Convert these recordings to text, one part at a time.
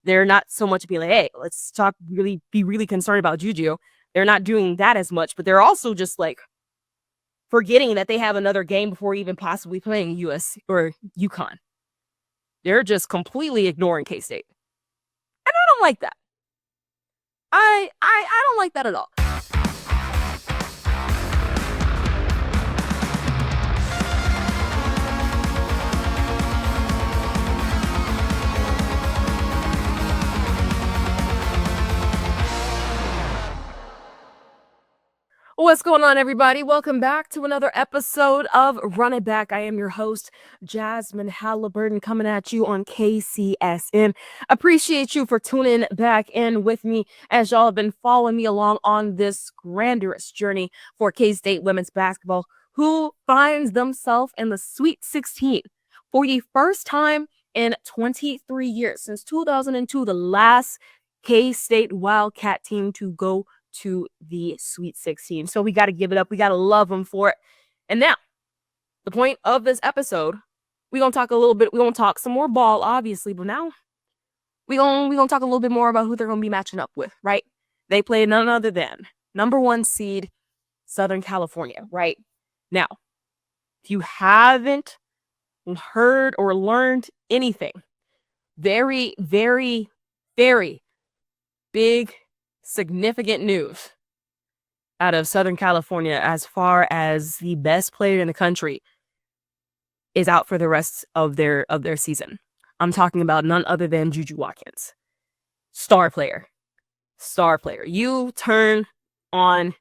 They're not so much being like, hey, let's be really concerned about JuJu. They're not doing that as much, but they're also just like forgetting that they have another game before even possibly playing USC or UConn. They're just completely ignoring K-State. And I don't like that. I don't like that at all. What's going on, everybody? Welcome back to another episode of Run It Back. I am your host, Jazsmin Halliburton, coming at you on KCSN. Appreciate you for tuning back in with me as y'all have been following me along on this grandiose journey for K-State women's basketball, who finds themselves in the Sweet 16 for the first time in 23 years. Since 2002, the last K-State Wildcat team to go to the Sweet 16. So we got to give it up. We got to love them for it. And now, the point of this episode, we're going to talk a little bit. We're going to talk some more ball, obviously, but now we're going to talk a little bit more about who they're going to be matching up with, right? They play none other than number 1 seed Southern California, right? Now, if you haven't heard or learned anything, very, very, very big, significant news out of Southern California as far as the best player in the country is out for the rest of their season. I'm talking about none other than JuJu Watkins. Star player. You turn on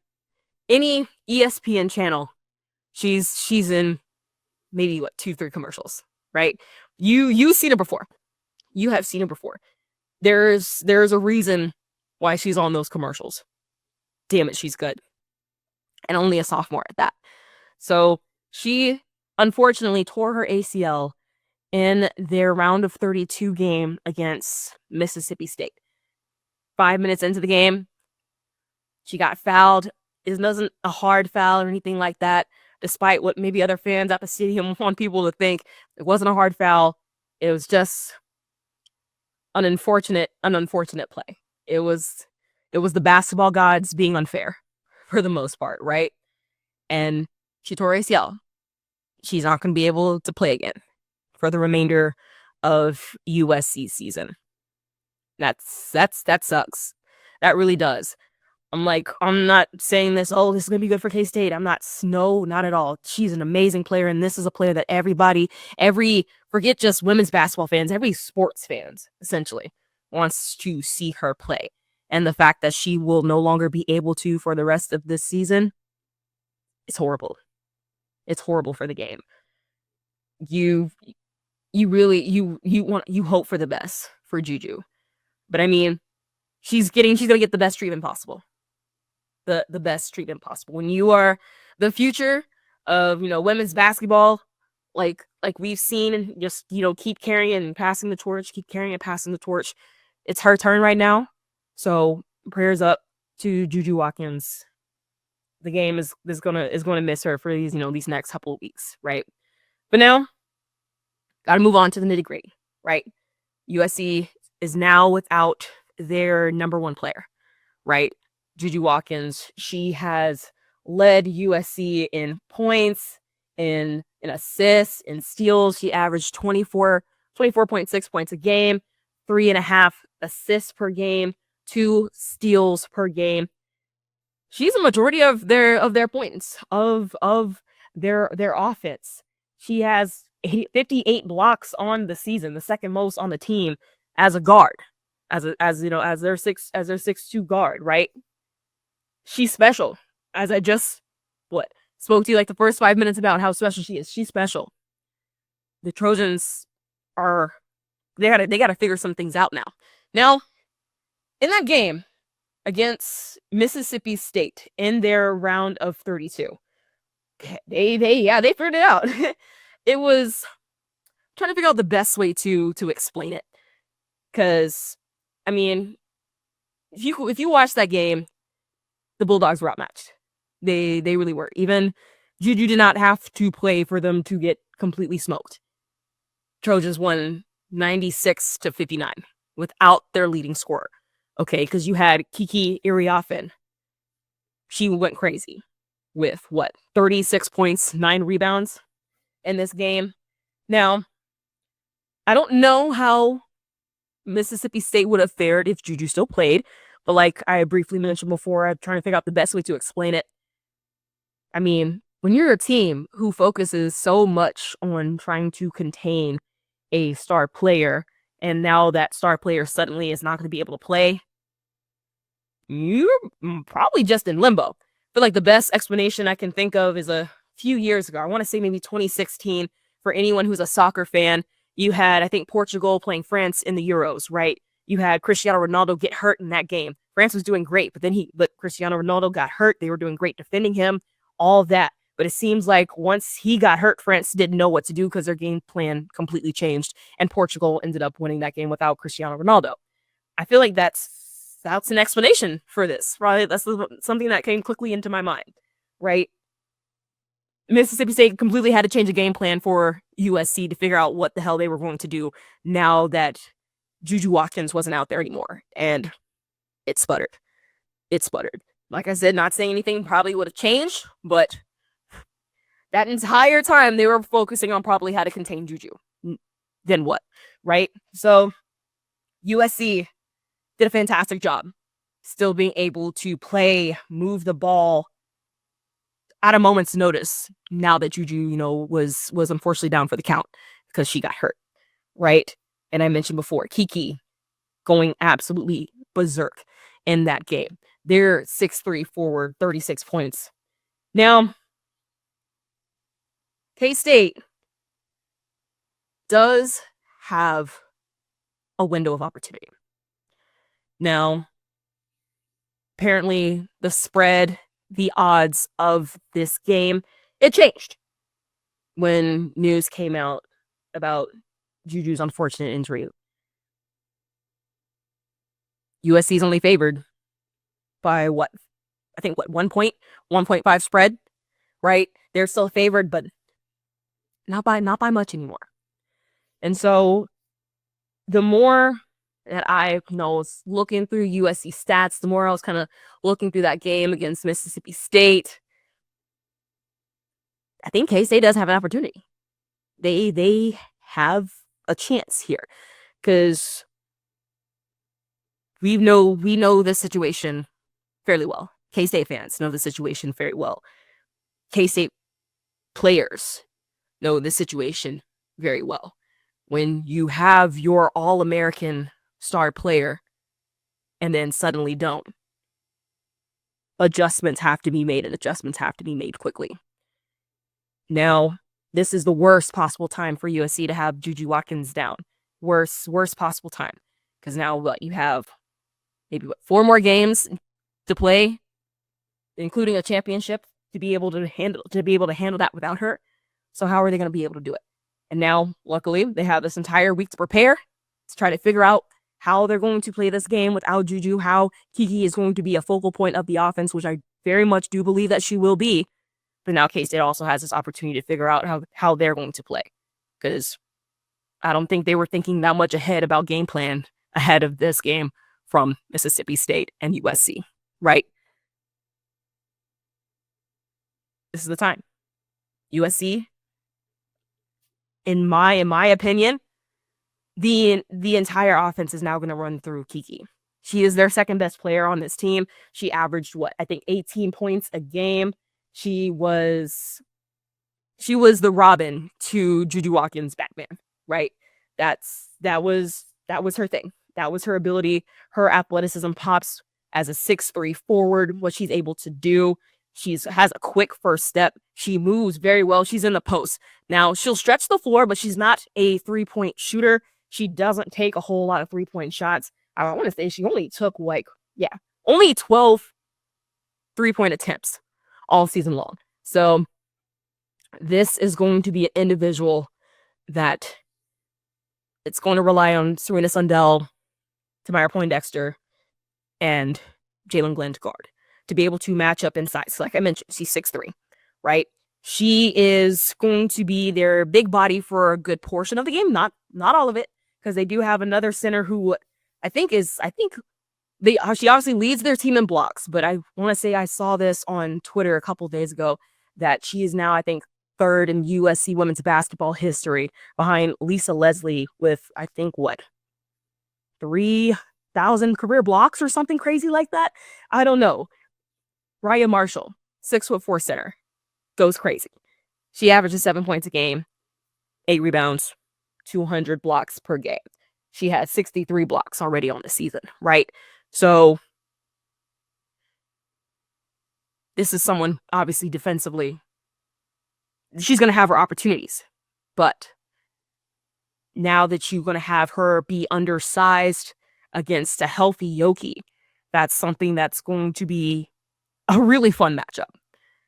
any ESPN channel, she's in maybe 2-3 commercials, right? You've seen her before. You have seen her before. There's a reason why she's on those commercials. Damn it, she's good. And only a sophomore at that. So she unfortunately tore her ACL in their round of 32 game against Mississippi State. 5 minutes into the game, she got fouled. It wasn't a hard foul or anything like that, despite what maybe other fans at the stadium want people to think. It wasn't a hard foul. It was just an unfortunate play. It was the basketball gods being unfair for the most part, right? And she tore ACL. She's not going to be able to play again for the remainder of USC season. That sucks. That really does. I'm not saying this is going to be good for K-State. No, not at all. She's an amazing player, and this is a player that forget just women's basketball fans, every sports fans, essentially, wants to see her play. And the fact that she will no longer be able to for the rest of this season, it's horrible. It's horrible for the game. You hope for the best for JuJu. But I mean, she's going to get the best treatment possible. The best treatment possible. When you are the future of, women's basketball, like we've seen, and just, keep carrying and passing the torch, It's her turn right now. So prayers up to JuJu Watkins. The game is gonna miss her for these next couple of weeks, right? But now, gotta move on to the nitty-gritty, right? USC is now without their number 1 player, right? JuJu Watkins. She has led USC in points, in assists, in steals. She averaged 24.6 points a game, 3.5 assists per game, 2 steals per game. She's a majority of their points of their offense. She has 58 blocks on the season, the second most on the team as a guard, as their 6'2" guard, right? She's special. As I just spoke to you the first 5 minutes about how special she is. She's special. The Trojans they gotta figure some things out now. Now, in that game against Mississippi State in their round of 32, they figured it out. It was trying to figure out the best way to explain it, because I mean, if you watch that game, the Bulldogs were outmatched. They really were. Even JuJu did not have to play for them to get completely smoked. Trojans won 96-59. without their leading scorer. Okay, because you had Kiki Iriafen. She went crazy with 36 points, 9 rebounds in this game. Now, I don't know how Mississippi State would have fared if JuJu still played, but like I briefly mentioned before, I'm trying to figure out the best way to explain it. I mean, when you're a team who focuses so much on trying to contain a star player, and now that star player suddenly is not going to be able to play, you're probably just in limbo. I feel like the best explanation I can think of is a few years ago. I want to say maybe 2016. For anyone who's a soccer fan, you had, I think, Portugal playing France in the Euros, right? You had Cristiano Ronaldo get hurt in that game. France was doing great, but Cristiano Ronaldo got hurt. They were doing great defending him, all that. But it seems like once he got hurt, France didn't know what to do because their game plan completely changed, and Portugal ended up winning that game without Cristiano Ronaldo. I feel like that's an explanation for this, right? That's something that came quickly into my mind, right? Mississippi State completely had to change the game plan for USC to figure out what the hell they were going to do now that JuJu Watkins wasn't out there anymore, and it sputtered. It sputtered. Like I said, not saying anything probably would have changed, but that entire time they were focusing on probably how to contain JuJu. Then what, right? So USC did a fantastic job still being able to play, move the ball at a moment's notice now that JuJu, was unfortunately down for the count because she got hurt, right? And I mentioned before, Kiki going absolutely berserk in that game. They're 6'3" forward, 36 points. Now, K-State does have a window of opportunity. Now, apparently the spread, the odds of this game, it changed when news came out about JuJu's unfortunate injury. USC's only favored by 1 point, 1.5 spread, right? They're still favored, but not by much anymore. And so the more that I was looking through USC stats, the more I was kind of looking through that game against Mississippi State, I think K-State does have an opportunity. They have a chance here because we know this situation fairly well. K-State fans know the situation very well. K-State players know the situation very well. When you have your All-American star player and then suddenly don't, adjustments have to be made, and adjustments have to be made quickly. Now, this is the worst possible time for USC to have JuJu Watkins down. Worst possible time. Because now you have maybe 4 more games to play, including a championship, to be able to handle that without her. So how are they going to be able to do it? And now, luckily, they have this entire week to prepare to try to figure out how they're going to play this game without JuJu, how Kiki is going to be a focal point of the offense, which I very much do believe that she will be. But now K-State also has this opportunity to figure out how they're going to play. Because I don't think they were thinking that much ahead about game plan ahead of this game from Mississippi State and USC, right? This is the time. USC, in my opinion, the entire offense is now going to run through Kiki. She is their second best player on this team. She averaged 18 points a game. She was the Robin to JuJu Watkins' Batman, right? That was her thing. That was her ability. Her athleticism pops as a 6'3" forward, what she's able to do. She has a quick first step. She moves very well. She's in the post. Now, she'll stretch the floor, but she's not a 3-point shooter. She doesn't take a whole lot of 3-point shots. I want to say she only took only 12 3-point attempts all season long. So this is going to be an individual that it's going to rely on Serena Sundell, Tamara Poindexter, and Jalen Glenn to guard to be able to match up in size. So like I mentioned, she's 6'3", right? She is going to be their big body for a good portion of the game. Not all of it, because they do have another center who she obviously leads their team in blocks, but I want to say I saw this on Twitter a couple days ago that she is now, I think, third in USC women's basketball history behind Lisa Leslie with, I think, 3,000 career blocks or something crazy like that. I don't know. Raya Marshall, 6'4" center, goes crazy. She averages 7 points a game, 8 rebounds, 200 blocks per game. She had 63 blocks already on the season, right? So this is someone, obviously, defensively, she's going to have her opportunities. But now that you're going to have her be undersized against a healthy Yoki, that's something that's going to be a really fun matchup.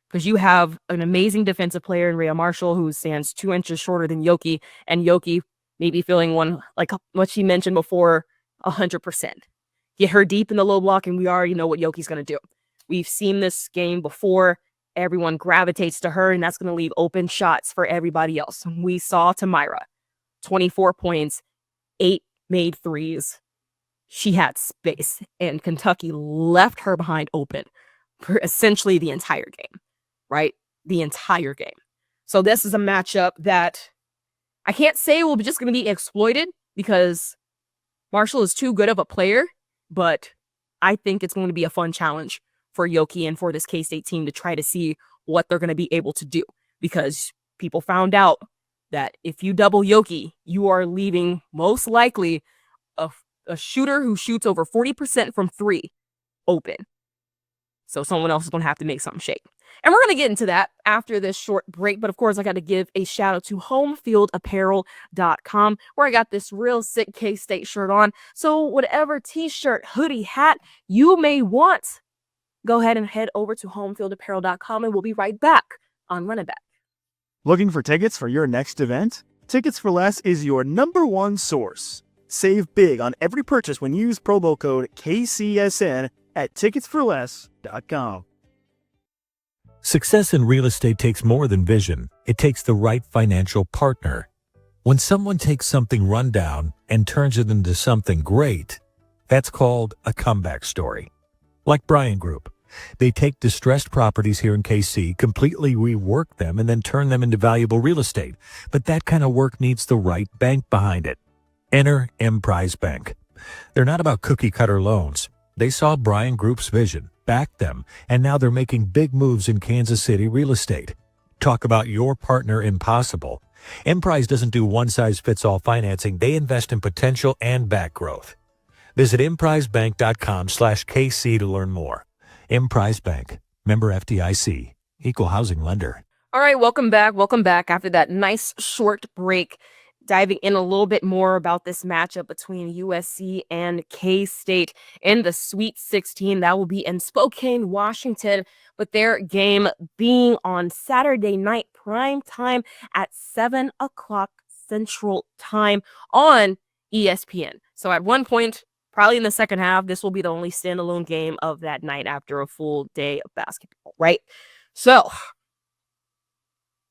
Because you have an amazing defensive player in Rhea Marshall who stands 2 inches shorter than Yoki, and Yoki maybe feeling like what she mentioned before, 100%. Get her deep in the low block, and we already know what Yoki's going to do. We've seen this game before. Everyone gravitates to her, and that's going to leave open shots for everybody else. We saw Tamira, 24 points, 8 made threes. She had space, and Kentucky left her behind open for essentially the entire game, right? The entire game. So this is a matchup that I can't say will be just going to be exploited because Marshall is too good of a player, but I think it's going to be a fun challenge for Yoki and for this K-State team to try to see what they're going to be able to do, because people found out that if you double Yoki, you are leaving most likely a shooter who shoots over 40% from 3 open. So someone else is going to have to make something shake. And we're going to get into that after this short break. But of course, I got to give a shout out to homefieldapparel.com, where I got this real sick K-State shirt on. So whatever t-shirt, hoodie, hat you may want, go ahead and head over to homefieldapparel.com, and we'll be right back on Run It Back. Looking for tickets for your next event? Tickets for Less is your #1 source. Save big on every purchase when you use promo code KCSN at ticketsforless.com. Success in real estate takes more than vision. It takes the right financial partner. When someone takes something rundown and turns it into something great, that's called a comeback story. Like Bryan Group. They take distressed properties here in KC, completely rework them, and then turn them into valuable real estate. But that kind of work needs the right bank behind it. Enter Emprise Bank. They're not about cookie-cutter loans. They saw Bryan Group's vision, backed them, and now they're making big moves in Kansas City real estate. Talk about your partner impossible. Emprise doesn't do one-size-fits-all financing. They invest in potential and back growth. Visit emprisebank.com/KC to learn more. Emprise Bank, member FDIC, equal housing lender. All right, welcome back. Welcome back after that nice short break. Diving in a little bit more about this matchup between USC and K-State in the Sweet 16. That will be in Spokane, Washington, with their game being on Saturday night prime time at 7 o'clock Central Time on ESPN. So at one point, probably in the second half, this will be the only standalone game of that night after a full day of basketball, right? So,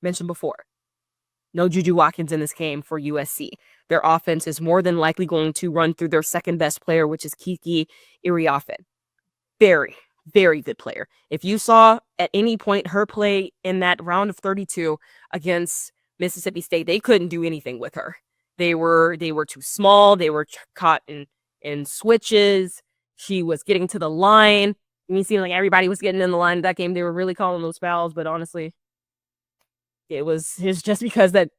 mentioned before, no JuJu Watkins in this game for USC. Their offense is more than likely going to run through their second best player, which is Kiki Iriafen. Very, very good player. If you saw at any point her play in that round of 32 against Mississippi State, they couldn't do anything with her. They were too small. They were caught in switches. She was getting to the line. It seemed like everybody was getting in the line of that game. They were really calling those fouls, but honestly, it's just because that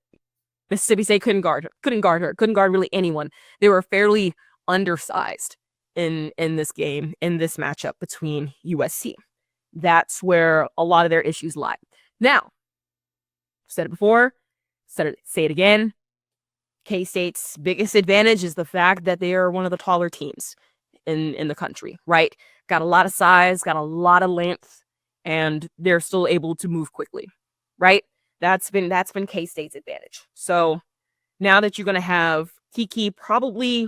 Mississippi State couldn't guard her, couldn't guard really anyone. They were fairly undersized in this game, in this matchup between USC. That's where a lot of their issues lie. Now, said it before, say it again. K-State's biggest advantage is the fact that they are one of the taller teams in the country, right? Got a lot of size, got a lot of length, and they're still able to move quickly, right? That's been K-State's advantage. So now that you're going to have Kiki probably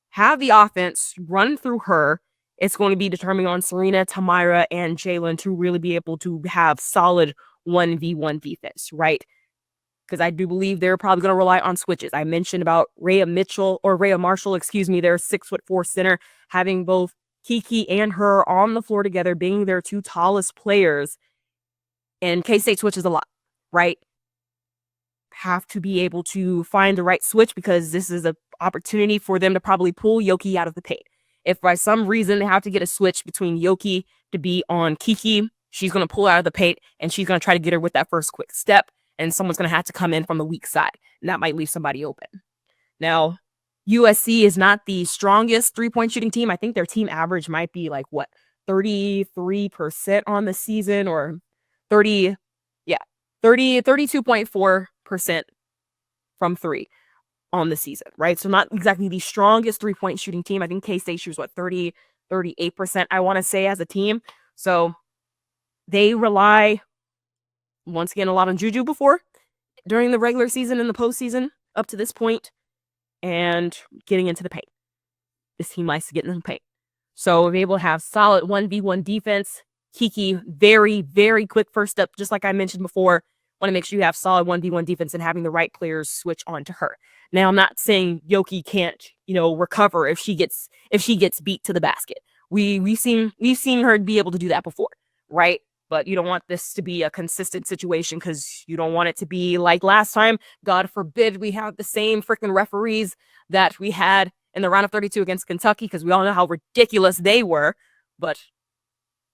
have the offense run through her, it's going to be determined on Serena, Tamira, and Jalen to really be able to have solid 1v1 defense, right? because I do believe they're probably going to rely on switches. I mentioned about Rhea Marshall, their 6'4" center, having both Kiki and her on the floor together, being their two tallest players. And K-State switches a lot, right? Have to be able to find the right switch, because this is an opportunity for them to probably pull Yoki out of the paint. If by some reason they have to get a switch between Yoki to be on Kiki, she's going to pull out of the paint and she's going to try to get her with that first quick step, and someone's going to have to come in from the weak side, and that might leave somebody open. Now, USC is not the strongest three-point shooting team. I think their team average might be 33% on the season, or 32.4% from three on the season, right? So not exactly the strongest three-point shooting team. I think K-State shoots 38%, I want to say, as a team. So they rely, once again, a lot on JuJu before, during the regular season and the postseason up to this point, and getting into the paint. This team likes to get in the paint. So we're able to have solid 1v1 defense. Kiki, very, very quick first step, just like I mentioned before. Want to make sure you have solid 1v1 defense and having the right players switch onto her. Now, I'm not saying Yoki can't, recover if she gets beat to the basket. We've seen her be able to do that before, right? But you don't want this to be a consistent situation, because you don't want it to be like last time. God forbid we have the same freaking referees that we had in the round of 32 against Kentucky, because we all know how ridiculous they were. But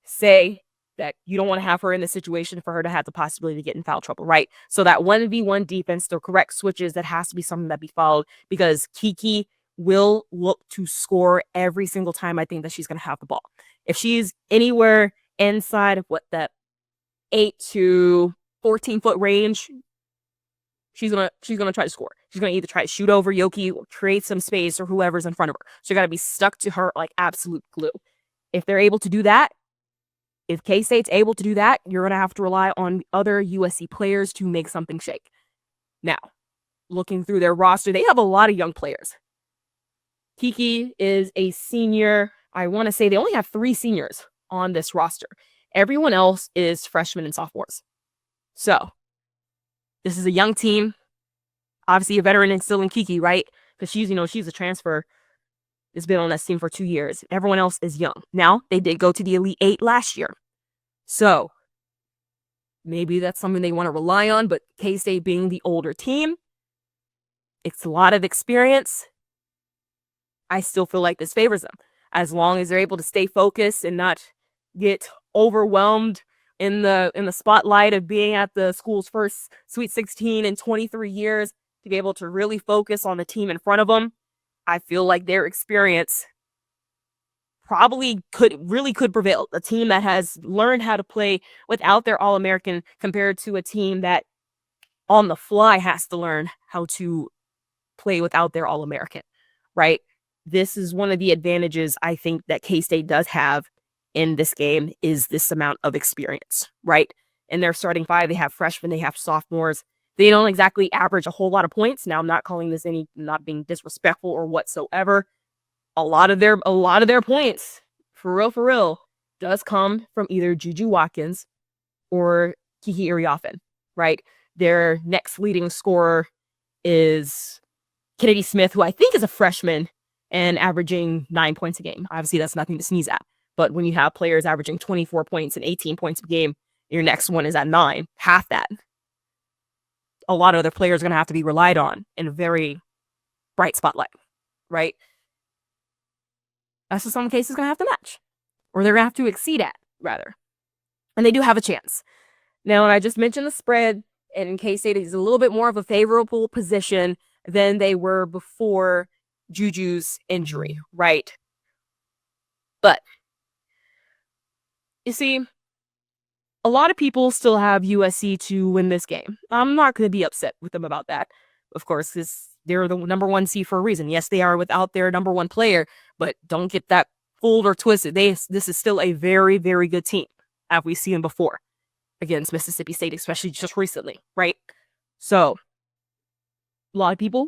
say that you don't want to have her in the situation for her to have the possibility to get in foul trouble, right? So that 1v1 defense, the correct switches, that has to be something that be followed, because Kiki will look to score every single time I think that she's going to have the ball. If she's anywhere inside of that 8 to 14 foot range, she's gonna try to score. She's gonna either try to shoot over Yoki or create some space, or whoever's in front of her. So you gotta be stuck to her like absolute glue. If they're able to do that, if K-State's able to do that, you're gonna have to rely on other USC players to make something shake. Now, looking through their roster, they have a lot of young players. Kiki is a senior. I want to say they only have 3 seniors on this roster. Everyone else is freshmen and sophomores. So this is a young team. Obviously a veteran and still in Kiki, right? Because she's a transfer. Has been on this team for 2 years. Everyone else is young. Now, they did go to the Elite 8 last year. So maybe that's something they want to rely on, but K-State being the older team, it's a lot of experience. I still feel like this favors them, as long as they're able to stay focused and not get overwhelmed in the spotlight of being at the school's first Sweet 16 in 23 years, to be able to really focus on the team in front of them. I feel like their experience probably could prevail. A team that has learned how to play without their All-American, compared to a team that on the fly has to learn how to play without their All-American, right? This is one of the advantages I think that K-State does have in this game, is this amount of experience, right? In their starting 5, they have freshmen, they have sophomores. They don't exactly average a whole lot of points. Now, I'm not calling this not being disrespectful or whatsoever. A lot of their points, for real, does come from either JuJu Watkins or Kiki Iriafen, right? Their next leading scorer is Kennedy Smith, who I think is a freshman and averaging 9 points a game. Obviously, that's nothing to sneeze at. But when you have players averaging 24 points and 18 points a game, your next one is at 9, half that. A lot of other players are going to have to be relied on in a very bright spotlight, right? That's in some cases going to have to match, or they're going to have to exceed at, rather. And they do have a chance. Now, I just mentioned the spread, and in K-State is a little bit more of a favorable position than they were before JuJu's injury, right? But you see, a lot of people still have USC to win this game. I'm not going to be upset with them about that, of course, because they're the number 1 seed for a reason. Yes, they are without their number 1 player, but don't get that fooled or twisted. This is still a very, very good team, as we've seen before against Mississippi State, especially just recently, right? So a lot of people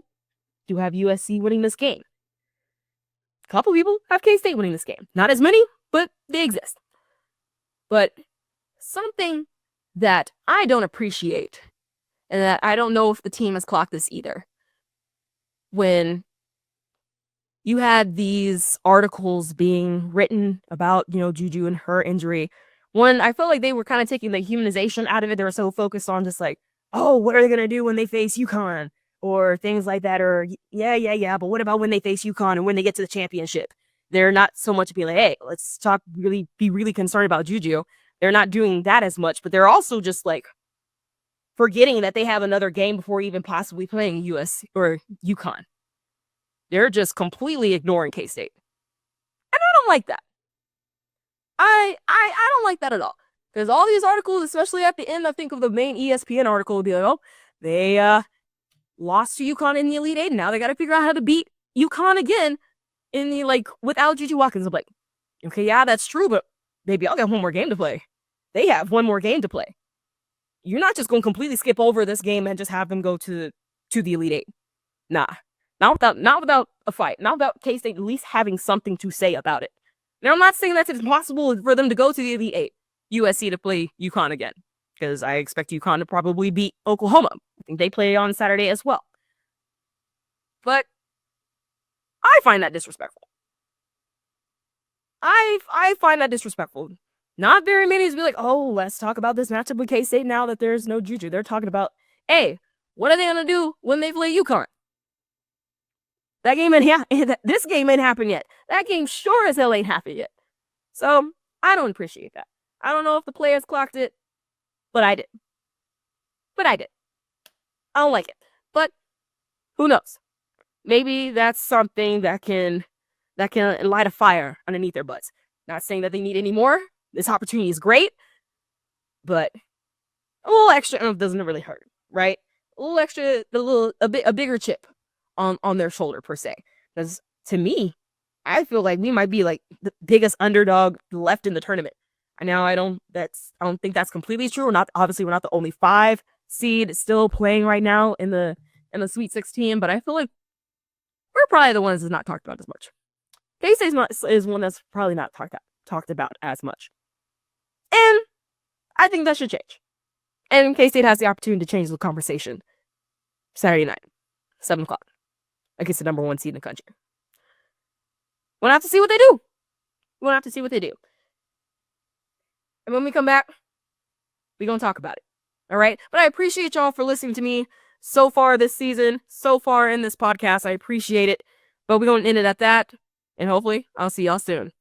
do have USC winning this game. A couple people have K-State winning this game. Not as many, but they exist. But something that I don't appreciate And that I don't know if the team has clocked this either. When you had these articles being written about, JuJu and her injury, one, I felt like they were kind of taking the humanization out of it. They were so focused on just like, oh, what are they going to do when they face UConn? Or things like that. Or, yeah. But what about when they face UConn and when they get to the championship? They're not so much being like, hey, let's be really concerned about JuJu. They're not doing that as much, but they're also just like forgetting that they have another game before even possibly playing US or UConn. They're just completely ignoring K-State. And I don't like that. I don't like that at all. Because all these articles, especially at the end, I think of the main ESPN article, would be like, oh, they lost to UConn in the Elite Eight. Now they got to figure out how to beat UConn again in the, without JuJu Watkins. I'm like, okay, yeah, that's true, but maybe I'll get one more game to play. They have one more game to play. You're not just going to completely skip over this game and just have them go to the Elite Eight. Nah. Not without a fight. Not without K-State at least having something to say about it. Now, I'm not saying that it's impossible for them to go to the Elite Eight. USC to play UConn again. Because I expect UConn to probably beat Oklahoma. I think they play on Saturday as well. But I find that disrespectful. I find that disrespectful. Not very many is be like, oh, let's talk about this matchup with K-State now that there's no JuJu. They're talking about, hey, what are they going to do when they play UConn? That game this game ain't happened yet. That game sure as hell ain't happened yet. So, I don't appreciate that. I don't know if the players clocked it, but I did. I don't like it. But, who knows? Maybe that's something that can light a fire underneath their butts. Not saying that they need any more. This opportunity is great, but a little extra doesn't really hurt, right? A little extra, a bigger chip on their shoulder per se. Because to me, I feel like we might be like the biggest underdog left in the tournament. I know I don't think that's completely true. We're not the only 5 seed still playing right now in the Sweet 16, but I feel like we're probably the ones that's not talked about as much. K-State is one that's probably not talked about as much. And I think that should change. And K-State has the opportunity to change the conversation Saturday night, 7 o'clock, against the number 1 seed in the country. We'll have to see what they do. And when we come back, we're going to talk about it. All right? But I appreciate y'all for listening to me so far this season, so far in this podcast. I appreciate it. But we're going to end it at that. And hopefully, I'll see y'all soon.